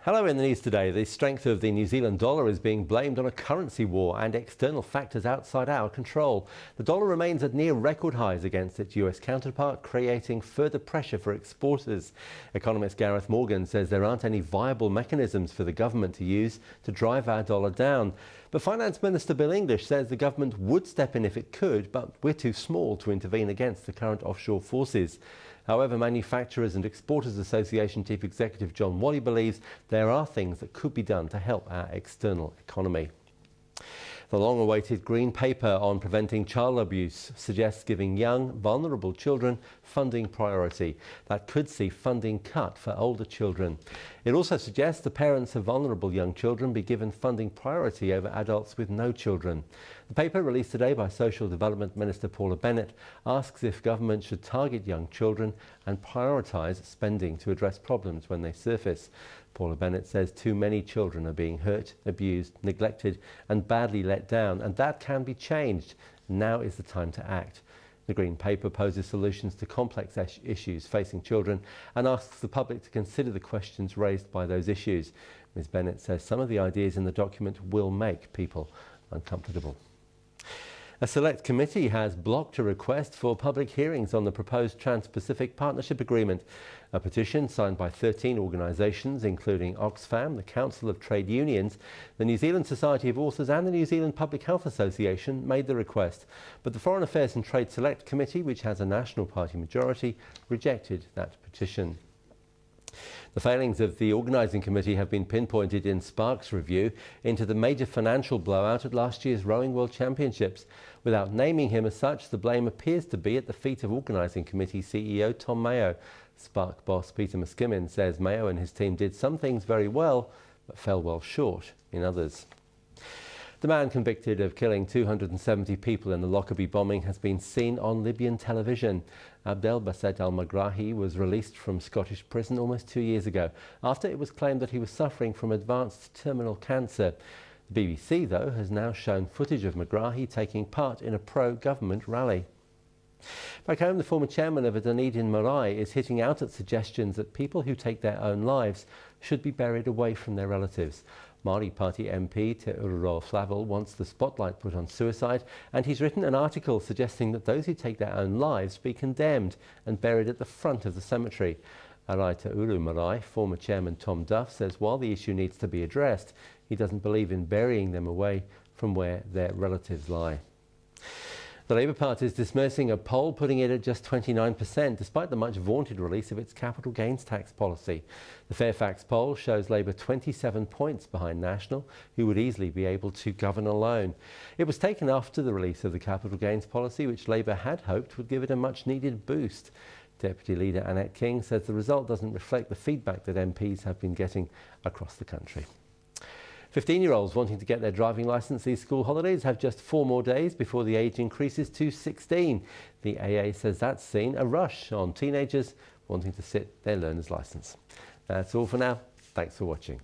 Hello, in the news today. The strength of the New Zealand dollar is being blamed on a currency war and external factors outside our control. The dollar remains at near record highs against its US counterpart, creating further pressure for exporters. Economist Gareth Morgan says there aren't any viable mechanisms for the government to use to drive our dollar down. But Finance Minister Bill English says the government would step in if it could, but we're too small to intervene against the current offshore forces. However, Manufacturers and Exporters Association Chief Executive John Wally believes there are things that could be done to help our external economy. The long-awaited Green Paper on preventing child abuse suggests giving young, vulnerable children funding priority. That could see funding cut for older children. It also suggests the parents of vulnerable young children be given funding priority over adults with no children. The paper, released today by Social Development Minister Paula Bennett, asks if government should target young children and prioritise spending to address problems when they surface. Paula Bennett says too many children are being hurt, abused, neglected and badly let down, and that can be changed. Now is the time to act. The Green Paper poses solutions to complex issues facing children and asks the public to consider the questions raised by those issues. Ms Bennett says some of the ideas in the document will make people uncomfortable. A select committee has blocked a request for public hearings on the proposed Trans-Pacific Partnership Agreement. A petition signed by 13 organisations, including Oxfam, the Council of Trade Unions, the New Zealand Society of Authors and the New Zealand Public Health Association, made the request. But the Foreign Affairs and Trade Select Committee, which has a National Party majority, rejected that petition. The failings of the organising committee have been pinpointed in Spark's review into the major financial blowout at last year's Rowing World Championships. Without naming him as such, the blame appears to be at the feet of organising committee CEO Tom Mayo. Spark boss Peter Miskimmin says Mayo and his team did some things very well, but fell well short in others. The man convicted of killing 270 people in the Lockerbie bombing has been seen on Libyan television. Abdel Basset al-Magrahi was released from Scottish prison almost 2 years ago, after it was claimed that he was suffering from advanced terminal cancer. The BBC, though, has now shown footage of Magrahi taking part in a pro-government rally. Back home, the former chairman of a Dunedin marae is hitting out at suggestions that people who take their own lives should be buried away from their relatives. Māori Party MP Te Ururo Flavel wants the spotlight put on suicide, and he's written an article suggesting that those who take their own lives be condemned and buried at the front of the cemetery. Arai Te Uru Marae former chairman Tom Duff says while the issue needs to be addressed, he doesn't believe in burying them away from where their relatives lie. The Labour Party is dismissing a poll putting it at just 29%, despite the much vaunted release of its capital gains tax policy. The Fairfax poll shows Labour 27 points behind National, who would easily be able to govern alone. It was taken after the release of the capital gains policy, which Labour had hoped would give it a much-needed boost. Deputy Leader Annette King says the result doesn't reflect the feedback that MPs have been getting across the country. 15-year-olds wanting to get their driving licence these school holidays have just 4 more days before the age increases to 16. The AA says that's seen a rush on teenagers wanting to sit their learner's licence. That's all for now. Thanks for watching.